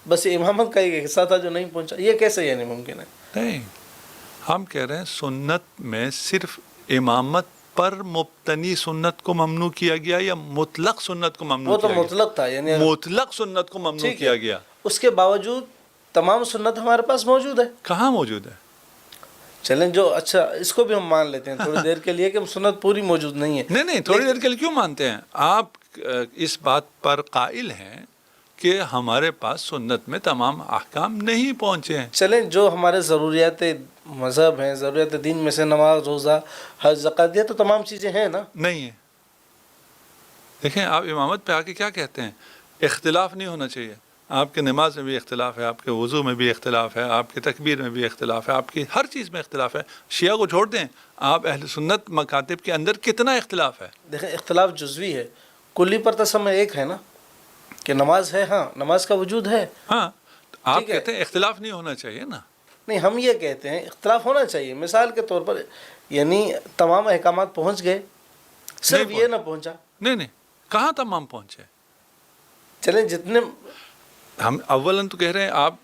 بس امامت کا ایک حصہ تھا جو نہیں پہنچا. یہ کیسے یعنی ممکن ہے؟ نہیں، ہم کہہ رہے ہیں سنت میں صرف امامت پر مبتنی سنت کو ممنوع کیا گیا یا مطلق سنت کو ممنوع کیا گیا؟ وہ تو مطلق تھا، یعنی مطلق سنت کو ممنوع کیا گیا. اس کے باوجود تمام سنت ہمارے پاس موجود ہے. کہاں موجود ہے؟ چلیں جو اچھا اس کو بھی ہم مان لیتے ہیں تھوڑی دیر کے لیے کہ سنت پوری موجود نہیں ہے. نہیں، تھوڑی دیر کے لیے کیوں مانتے ہیں آپ؟ اس بات پر قائل ہیں کہ ہمارے پاس سنت میں تمام احکام نہیں پہنچے ہیں. چلیں جو ہمارے ضروریات مذہب ہیں، ضروریات دین میں سے نماز، روزہ، حج، زکوٰۃ، یہ تو تمام چیزیں ہیں نا. نہیں ہے. دیکھیں، آپ امامت پہ آ کے کیا کہتے ہیں؟ اختلاف نہیں ہونا چاہیے. آپ کے نماز میں بھی اختلاف ہے، آپ کے وضو میں بھی اختلاف ہے، آپ کے تکبیر میں بھی اختلاف ہے، آپ کی ہر چیز میں اختلاف ہے. شیعہ کو چھوڑ دیں، آپ اہل سنت مکاتب کے اندر کتنا اختلاف ہے. دیکھیں، اختلاف جزوی ہے، کلی پر تسمہ ایک ہے نا کہ نماز ہے. ہاں، نماز کا وجود ہے. ہاں، آپ کہتے ہیں اختلاف نہیں ہونا چاہیے نا. نہیں، ہم یہ کہتے ہیں اختلاف ہونا چاہیے. مثال کے طور پر یعنی تمام احکامات پہنچ گئے، صرف یہ نہ پہنچا. نہیں، کہاں تمام پہنچے؟ چلیں جتنے ہم اولاً تو کہہ رہے ہیں، آپ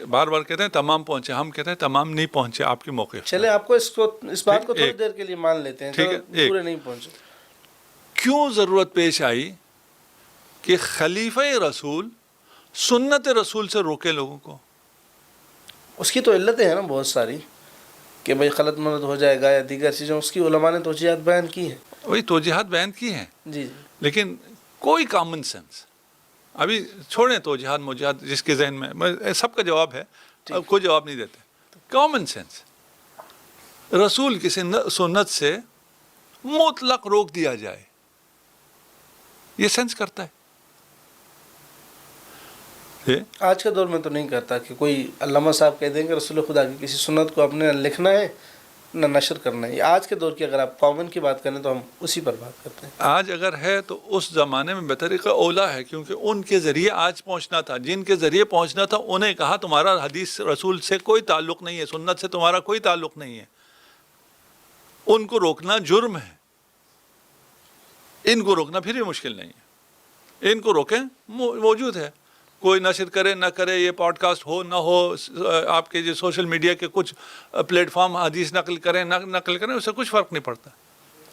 بار بار کہتے ہیں تمام پہنچے، ہم کہتے ہیں تمام نہیں پہنچے. آپ کی موقف چلیں آپ کو اس بات کو تھوڑی دیر کے لیے مان لیتے ہیں، پورے نہیں پہنچے. کیوں ضرورت پیش آئی کہ خلیفہ رسول سنت رسول سے روکے لوگوں کو؟ اس کی تو علتیں ہیں نا بہت ساری کہ بھائی خلط ملط ہو جائے گا یا دیگر چیزیں، اس کی علماء نے توجیہات بیان کی ہیں. وہی توجیہات بیان کی ہیں، جی جی لیکن کوئی کامن سینس، ابھی چھوڑیں توجیہات موجیہات جس کے ذہن میں سب کا جواب ہے، اب کوئی جواب نہیں دیتے. کامن سینس، رسول کی سنت سے مطلق روک دیا جائے، یہ سینس کرتا ہے. آج کے دور میں تو نہیں کرتا کہ کوئی علامہ صاحب کہہ دیں کہ رسول خدا کی کسی سنت کو اپنے نہ لکھنا ہے نہ نشر کرنا ہے. آج کے دور کی اگر آپ کامن کی بات کریں تو ہم اسی پر بات کرتے ہیں. آج اگر ہے تو اس زمانے میں بطریقہ اولا ہے، کیونکہ ان کے ذریعے آج پہنچنا تھا، جن کے ذریعے پہنچنا تھا انہیں کہا تمہارا حدیث رسول سے کوئی تعلق نہیں ہے، سنت سے تمہارا کوئی تعلق نہیں ہے. ان کو روکنا جرم ہے، ان کو روکنا پھر بھی مشکل نہیں ہے. ان کو روکیں، موجود ہے، کوئی نشر کرے نہ کرے، یہ پوڈ کاسٹ ہو نہ ہو، آپ کے جو سوشل میڈیا کے کچھ پلیٹ فارم حدیث نقل کریں نہ نقل کریں، اس سے کچھ فرق نہیں پڑتا.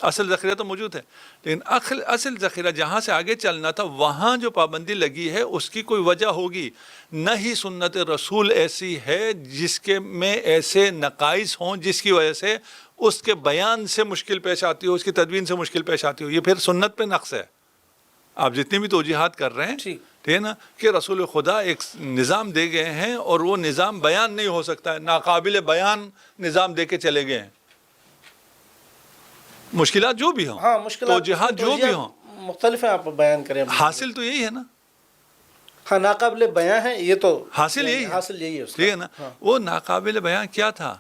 اصل ذخیرہ تو موجود ہے، لیکن اصل ذخیرہ جہاں سے آگے چلنا تھا وہاں جو پابندی لگی ہے اس کی کوئی وجہ ہوگی. نہ ہی سنت رسول ایسی ہے جس کے میں ایسے نقائص ہوں جس کی وجہ سے اس کے بیان سے مشکل پیش آتی ہو، اس کی تدوین سے مشکل پیش آتی ہو. یہ پھر سنت پہ نقص ہے. آپ جتنی بھی توجیحات کر رہے ہیں ٹھیک ہے نا، کہ رسول خدا ایک نظام دے گئے ہیں اور وہ نظام بیان نہیں ہو سکتا ہے، ناقابل بیان نظام دے کے چلے گئے ہیں. مشکلات جو بھی ہوں، توجیحات جو بھی ہوں، مختلف ہیں، آپ بیان کریں. حاصل تو یہی ہے نا. ہاں ناقابل بیان ہے، یہ تو حاصل یہی ہے ٹھیک ہے نا. وہ ناقابل بیان کیا تھا؟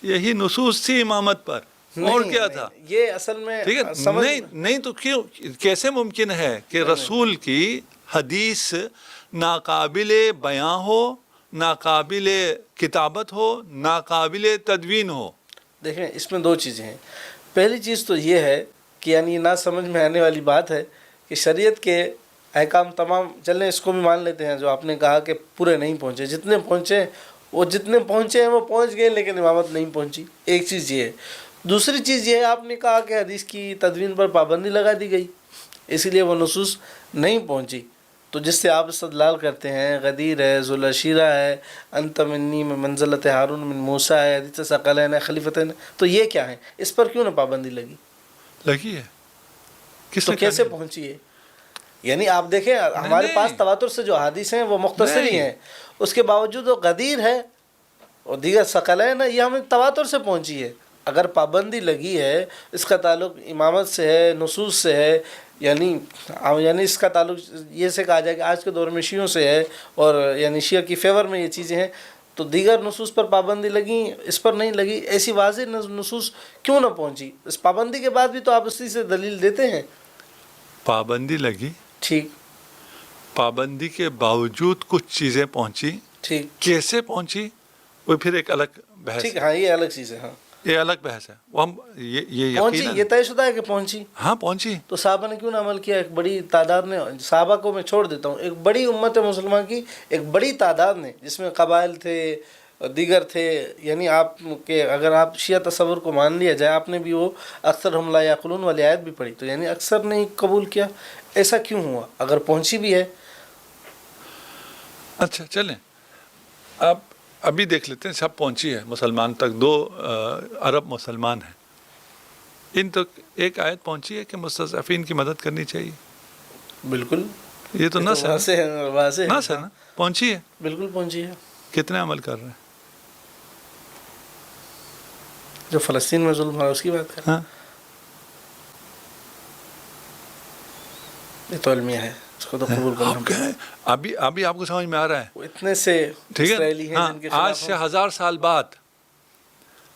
یہی نصوص تھی امامت پر، اور کیا تھا؟ یہ اصل میں ٹھیک ہے. نہیں تو کیوں، کیسے ممکن ہے کہ رسول کی حدیث ناقابل بیان ہو، ناقابل کتابت ہو، ناقابل تدوین ہو؟ دیکھیں اس میں دو چیزیں ہیں. پہلی چیز تو یہ ہے کہ یعنی نہ سمجھ میں آنے والی بات ہے کہ شریعت کے احکام تمام چلیں، اس کو بھی مان لیتے ہیں جو آپ نے کہا کہ پورے نہیں پہنچے. جتنے پہنچے وہ جتنے پہنچے ہیں وہ پہنچ گئے، لیکن امامت نہیں پہنچی. ایک چیز یہ ہے. دوسری چیز یہ ہے، آپ نے کہا کہ حدیث کی تدوین پر پابندی لگا دی گئی، اسی لیے وہ نصوص نہیں پہنچی. تو جس سے آپ استدلال کرتے ہیں غدیر ہے، ذوالعشیرہ ہے، انت منی میں منزلت ہارون من موسیٰ ہے، حدیث ثقلین ہے، خلیفتین، تو یہ کیا ہے؟ اس پر کیوں نہ پابندی لگی ہے؟ تو کیسے پہنچی ہے؟ یعنی آپ دیکھیں ہمارے پاس تواتر سے جو حدیث ہیں وہ مختصر ہی ہیں، اس کے باوجود وہ غدیر ہے اور دیگر ثقلین ہے، یہ ہمیں تواتر سے پہنچی ہے. اگر پابندی لگی ہے، اس کا تعلق امامت سے ہے، نصوص سے ہے، یعنی اس کا تعلق یہ سے کہا جائے کہ آج کے دور میں شیعوں سے ہے اور یعنی شیعہ کی فیور میں یہ چیزیں ہیں، تو دیگر نصوص پر پابندی لگی، اس پر نہیں لگی. ایسی واضح نصوص کیوں نہ پہنچی؟ اس پابندی کے بعد بھی تو آپ اسی سے دلیل دیتے ہیں. پابندی لگی ٹھیک، پابندی کے باوجود کچھ چیزیں پہنچی، ٹھیک، کیسے پہنچی وہ پھر ایک الگ بحث ہے. ہاں یہ الگ چیز ہے. ہاں یہ الگ بحث ہے. وہ ہم یہ پہنچی، یہ طے شدہ ہے کہ پہنچی. ہاں پہنچی. تو صحابہ نے کیوں نہ عمل کیا؟ ایک بڑی تعداد نے، صحابہ کو میں چھوڑ دیتا ہوں، ایک بڑی امت مسلمان کی ایک بڑی تعداد نے، جس میں قبائل تھے، دیگر تھے، یعنی آپ کے اگر آپ شیعہ تصور کو مان لیا جائے، آپ نے بھی وہ اکثر ہم لا یعقلون والی آیت بھی پڑھی، تو یعنی اکثر نے قبول کیا. ایسا کیوں ہوا اگر پہنچی بھی ہے؟ اچھا چلیں آپ ابھی دیکھ لیتے ہیں. سب پہنچی ہے مسلمان تک. 2 ارب مسلمان ہیں، ان تک ایک آیت پہنچی ہے کہ مستضعفین کی مدد کرنی چاہیے. بالکل، یہ تو نص ہے، نص ہے نا، پہنچی ہے، بالکل پہنچی ہے. کتنے عمل کر رہے ہیں؟ جو فلسطین میں ظلم ہو رہا ہے اس کی بات کر رہے ہیں. یہ تو علمیہ ہے، اس کو تو قبول کرنا. ابھی آپ کو سمجھ میں آ رہا ہے؟ وہ اتنے سے اسرائیلی ہیں جن کے خلاف آج سے 1000 سال بعد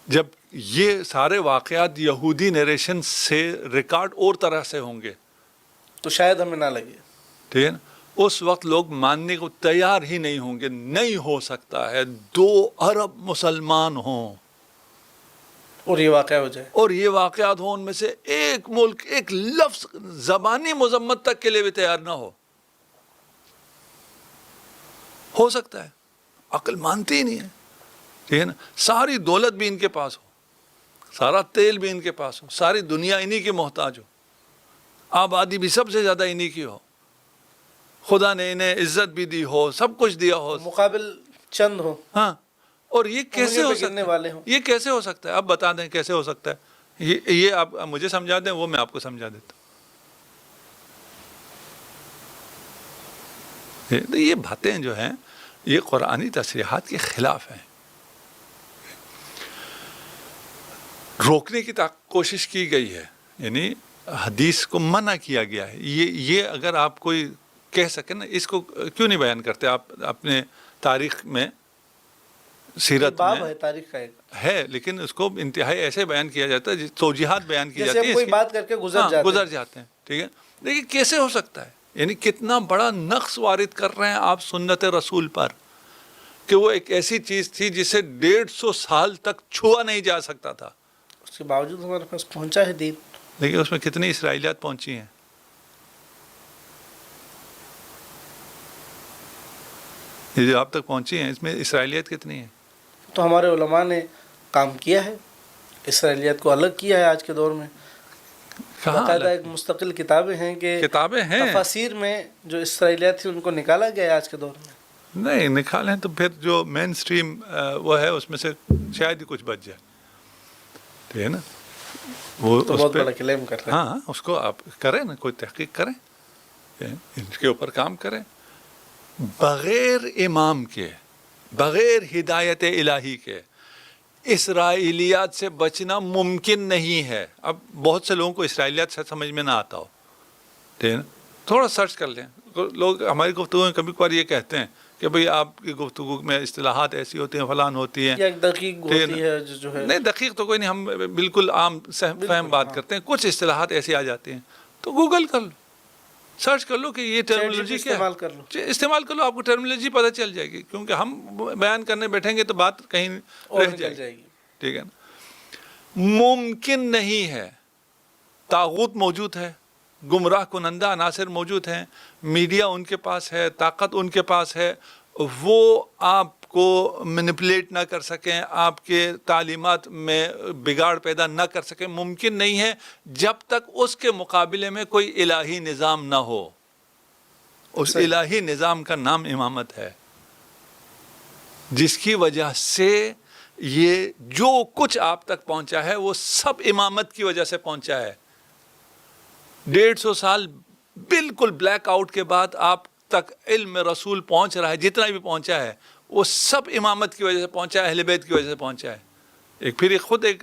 جب یہ سارے واقعات یہودی نیریشن سے ریکارڈ اور طرح سے ہوں گے تو شاید ہمیں نہ لگے. ٹھیک ہے نا. اس وقت لوگ ماننے کو تیار ہی نہیں ہوں گے. نہیں ہو سکتا ہے 2 ارب مسلمان ہوں اور یہ واقعہ ہو جائے، اور یہ واقعات ہوں، ان میں سے ایک ملک ایک لفظ زبانی مذمت تک کے لیے بھی تیار نہ ہو سکتا ہے. عقل مانتی ہی نہیں ہے. ٹھیک ہے نا. ساری دولت بھی ان کے پاس ہو، سارا تیل بھی ان کے پاس ہو، ساری دنیا انہی کے محتاج ہو، آبادی بھی سب سے زیادہ انہی کی ہو, خدا نے انہیں عزت بھی دی ہو, سب کچھ دیا ہو, مقابل چند ہو, ہاں, اور یہ کیسے انگلیوں ہو پہ سکتا گننے ہے؟ والے ہوں. یہ کیسے ہو سکتا ہے؟ آپ بتا دیں کیسے ہو سکتا ہے. یہ آپ مجھے سمجھا دیں, وہ میں آپ کو سمجھا دیتا ہوں. یہ باتیں جو ہیں یہ قرآنی تصریحات کے خلاف ہیں. روکنے کی کوشش کی گئی ہے, یعنی حدیث کو منع کیا گیا ہے. یہ اگر آپ کوئی کہہ سکے نا, اس کو کیوں نہیں بیان کرتے آپ اپنے تاریخ میں, سیرت باب میں ہے تاریخ کا ایک, ہے, لیکن اس کو انتہائی ایسے بیان کیا جاتا ہے, توجیحات بیان کی جیسے جاتی ہم ہیں, کوئی اس کی- بات کر کے گزر ہاں، جاتے گزر ہیں. جاتے ہیں. ٹھیک ہے, لیکن کیسے ہو سکتا ہے؟ یعنی کتنا بڑا نقص وارد کر رہے ہیں آپ سنت رسول پر, کہ وہ ایک ایسی چیز تھی جسے 150 سال تک چھوا نہیں جا سکتا تھا, اس کے باوجود ہمارے پاس پہنچا ہے دین. لیکن اس میں کتنی اسرائیلیات پہنچی ہیں. یہ جو آپ تک پہنچی ہیں اس میں اسرائیلیت کتنی ہیں؟ تو ہمارے علماء نے کام کیا ہے, اسرائیلیت کو الگ کیا ہے. آج کے دور میں کہاں باقاعدہ الگ ایک مستقل کتابیں ہیں کہ کتابیں ہیں؟ تفاسیر میں جو اسرائیلیت تھی ان کو نکالا گیا ہے آج کے دور میں. نہیں نکالیں تو پھر جو مین سٹریم وہ ہے اس میں سے شاید ہی کچھ بچ جائے. ٹھیک ہے نا, وہ تو اس بہت پہ بڑا کلیم کر رہے ہیں. ہاں اس کو آپ کریں نا, کوئی تحقیق کریں, ان کے اوپر کام کریں. بغیر امام کے, بغیر ہدایت الہی کے اسرائیلیات سے بچنا ممکن نہیں ہے. اب بہت سے لوگوں کو اسرائیلیات سے سمجھ میں نہ آتا ہو, ٹھیک ہے نا, تھوڑا سرچ کر لیں. لوگ ہماری گفتگو میں کبھی کبھار یہ کہتے ہیں کہ بھئی آپ کی گفتگو میں اصطلاحات ایسی ہوتی ہیں, فلان ہوتی ہیں. یا ایک دقیق ٹھیک ہوتی ہے جو ہے. نہیں دقیق تو کوئی نہیں, ہم بالکل عام فہم بات ہاں. کرتے ہیں. کچھ اصطلاحات ایسی آ جاتی ہیں تو گوگل کر لو, سرچ کر لو کہ یہ ٹرمنالوجی کیا ہے, استعمال کر لو, استعمال کر لو, آپ کو ٹرمنالوجی پتہ چل جائے گی. کیونکہ ہم بیان کرنے بیٹھیں گے تو بات کہیں اور رہ نکل جائے گی. جائے گی. ٹھیک ہے نا, ممکن نہیں ہے. طاغوت موجود ہے, گمراہ کنندہ عناصر موجود ہیں, میڈیا ان کے پاس ہے, طاقت ان کے پاس ہے, وہ آپ کو مینپولیٹ نہ کر سکیں, آپ کے تعلیمات میں بگاڑ پیدا نہ کر سکیں. ممکن نہیں ہے جب تک اس کے مقابلے میں کوئی الہی نظام نہ ہو. اس صحیح. الہی نظام کا نام امامت ہے, جس کی وجہ سے یہ جو کچھ آپ تک پہنچا ہے وہ سب امامت کی وجہ سے پہنچا ہے. 150 سال بالکل بلیک آؤٹ کے بعد آپ تک علم رسول پہنچ رہا ہے, جتنا بھی پہنچا ہے وہ سب امامت کی وجہ سے پہنچا ہے, اہل بیت کی وجہ سے پہنچا ہے. ایک پھر خود ایک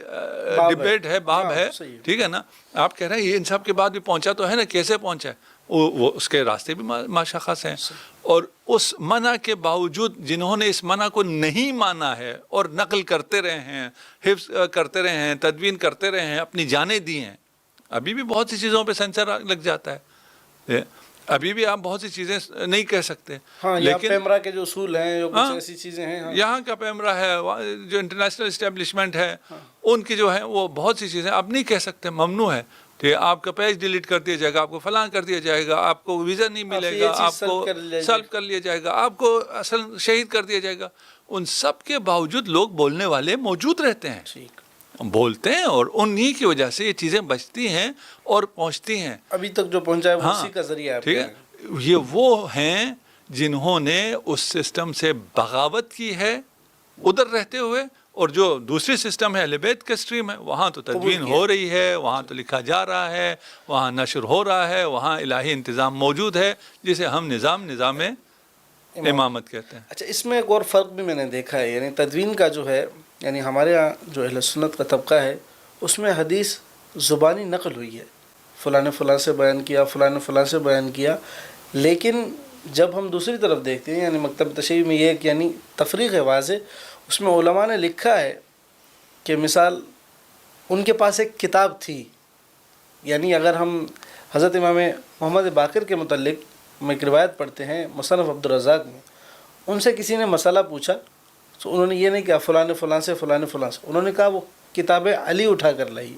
ڈبیٹ ہے, باب ہاں, ہے, صحیح ہے. ٹھیک ہے نا. آپ کہہ رہے ہیں یہ ان سب کے بعد بھی پہنچا تو ہے نا, کیسے پہنچا ہے؟ وہ اس کے راستے بھی ماشاخص ہیں. اور اس منع کے باوجود جنہوں نے اس منع کو نہیں مانا ہے اور نقل کرتے رہے ہیں, حفظ کرتے رہے ہیں, تدوین کرتے رہے ہیں, اپنی جانیں دی ہیں. ابھی بھی بہت سی چیزوں پہ سینسر لگ جاتا ہے, ابھی بھی آپ بہت سی چیزیں نہیں کہہ سکتے. ہاں, یہاں پیمرا کے جو اصول ہیں, جو کچھ ایسی چیزیں ہیں, یہاں کا پیمرا ہے, جو انٹرنیشنل اسٹیبلشمنٹ ہے, ان کی جو ہے وہ بہت سی چیزیں آپ نہیں کہہ سکتے, ممنوع ہے. کہ آپ کا پیج ڈیلیٹ کر دیا جائے گا, آپ کو فلاں کر دیا جائے گا, آپ کو ویزا نہیں ملے گا, آپ کو سلب کر لیا جائے گا, آپ کو اصل شہید کر دیا جائے گا. ان سب کے باوجود لوگ بولنے والے موجود رہتے ہیں, بولتے ہیں, اور انہی کی وجہ سے یہ چیزیں بچتی ہیں اور پہنچتی ہیں. ابھی تک جو پہنچا ہے وہ اسی کا ذریعہ ہے. ٹھیک ہے, یہ وہ ہیں جنہوں نے اس سسٹم سے بغاوت کی ہے ادھر رہتے ہوئے, اور جو دوسری سسٹم ہے اہل بیت کا سٹریم ہے, وہاں تو تدوین ہو رہی ہے, وہاں تو لکھا جا رہا ہے, وہاں نشر ہو رہا ہے, وہاں الہی انتظام موجود ہے جسے ہم نظام امامت کہتے ہیں. اچھا, اس میں ایک اور فرق بھی میں نے دیکھا ہے, یعنی تدوین کا جو ہے, یعنی ہمارے ہاں جو اہل سنت کا طبقہ ہے اس میں حدیث زبانی نقل ہوئی ہے, فلاں نے فلاں سے بیان کیا, فلاں نے فلاں سے بیان کیا. لیکن جب ہم دوسری طرف دیکھتے ہیں, یعنی مکتب تشیع میں یہ ایک یعنی تفریق ہے واضح, اس میں علماء نے لکھا ہے کہ مثال ان کے پاس ایک کتاب تھی. یعنی اگر ہم حضرت امام محمد باقر کے متعلق میں ایک روایت پڑھتے ہیں مصنف عبدالرزاق میں, ان سے کسی نے مسئلہ پوچھا تو انہوں نے یہ نہیں کہا فلاں نے فلاں سے, فلاں نے فلاں سے, انہوں نے کہا وہ کتاب علی اٹھا کر لائی,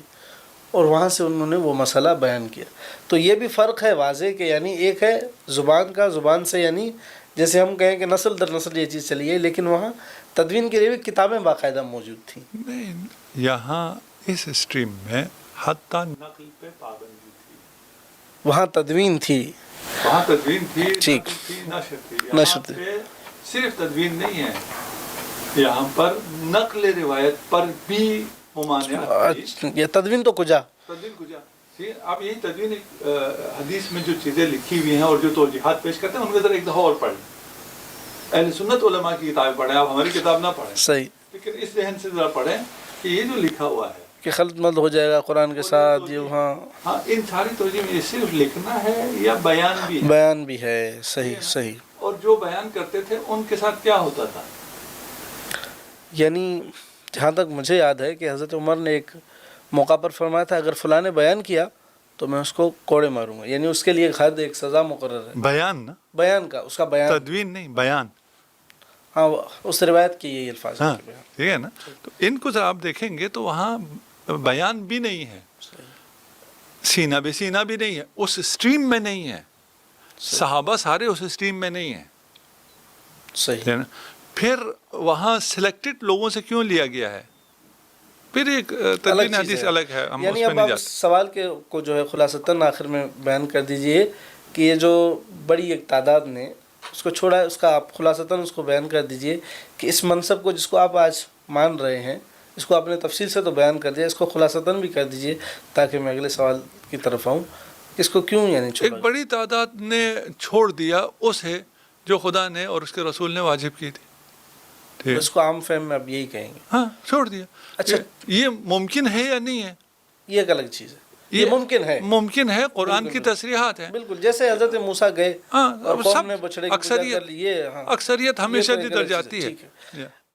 اور وہاں سے انہوں نے وہ مسئلہ بیان کیا. تو یہ بھی فرق ہے واضح کہ یعنی ایک ہے زبان کا, زبان سے یعنی جیسے ہم کہیں کہ نسل در نسل یہ چیز چلی ہے, لیکن وہاں تدوین کے لیے بھی کتابیں باقاعدہ موجود تھیں. نہیں, یہاں اس اسٹریم میں حتیٰ نقل پہ پابندی تھی. وہاں تدوین تھی. وہاں تدوین تھی، ٹھیک. نشر تھی. نشر تھی. یہاں پہ صرف تدوین نہیں ہے، یہاں پر نقل روایت پر بھی ممانعت تھی. یہ تدوین تو کجا. تدوین کجا. آپ یہی تدوین حدیث میں جو چیزیں لکھی ہوئی ہیں اور جو توجیحات پیش کرتے ہیں ان میں ذرا ایک دفعہ اور پڑھ لیں. اہل سنت علماء کی کتابیں پڑھیں، آپ ہماری کتاب نہ پڑھیں. صحیح. لیکن اس ذہن سے ذرا پڑھیں کہ یہ جو لکھا ہوا ہے کہ خلط ملط ہو جائے گا قرآن کے ساتھ. یہ ہاں ہاں ان ساری توجہ میں یہ صرف لکھنا ہے یا بیان بھی ہے؟ بیان بھی ہے. صحیح صحیح. اور جو بیان کرتے تھے ان کے ساتھ کیا ہوتا تھا؟ یعنی جہاں تک مجھے یاد ہے کہ حضرت عمر نے ایک موقع پر فرمایا تھا اگر فلاں نے بیان کیا تو میں اس کو کوڑے ماروں گا. یعنی اس کے لیے حد ایک سزا مقرر ہے. بیان نا، بیان کا، اس کا بیان. تدوین نہیں، بیان. ہاں اس روایت کے یہی الفاظ ہیں. ہاں ٹھیک ہے نا. تو ان کو ذرا آپ دیکھیں گے تو وہاں بیان بھی نہیں ہے، سینہ بے سینہ بھی نہیں ہے، اس اسٹریم میں نہیں ہے. صحابہ سارے اس اسٹریم میں نہیں ہیں. صحیح. پھر وہاں سلیکٹڈ لوگوں سے کیوں لیا گیا ہے؟ پھر ایک تدوین حدیث الگ ہے، ہم اس یعنی پہ اب نہیں آپ جاتے. سوال کو جو ہے خلاصتاً آخر میں بیان کر دیجئے کہ یہ جو بڑی ایک تعداد نے اس کو چھوڑا ہے، اس کا آپ خلاصتاً اس کو بیان کر دیجئے کہ اس منصب کو جس کو آپ آج مان رہے ہیں اس کو آپ نے تفصیل سے تو بیان کر دیا، اس کو خلاصتاً بھی کر دیجئے تاکہ میں اگلے سوال کی طرف آؤں. اس کو کیوں یعنی چھوڑا؟ ایک بڑی تعداد نے چھوڑ دیا اسے جو خدا نے اور اس کے رسول نے واجب کی تھی. اس کو عام فہم میں اب یہی کہیں گے. ہاں چھوڑ دیا. اچھا یہ ممکن ہے یا نہیں ہے؟ یہ ایک الگ چیز ہے. یہ ممکن ہے، ممکن ہے، قرآن کی تصریحات ہیں. بالکل جیسے حضرت موسیٰ گئے ہاں اور قوم سب نے بچڑے کی پوجا کر لی. یہ ہاں اکثریت ہمیشہ یہ تو ایک جدھر الگ چیز ہے. جاتی ٹھیک ہے.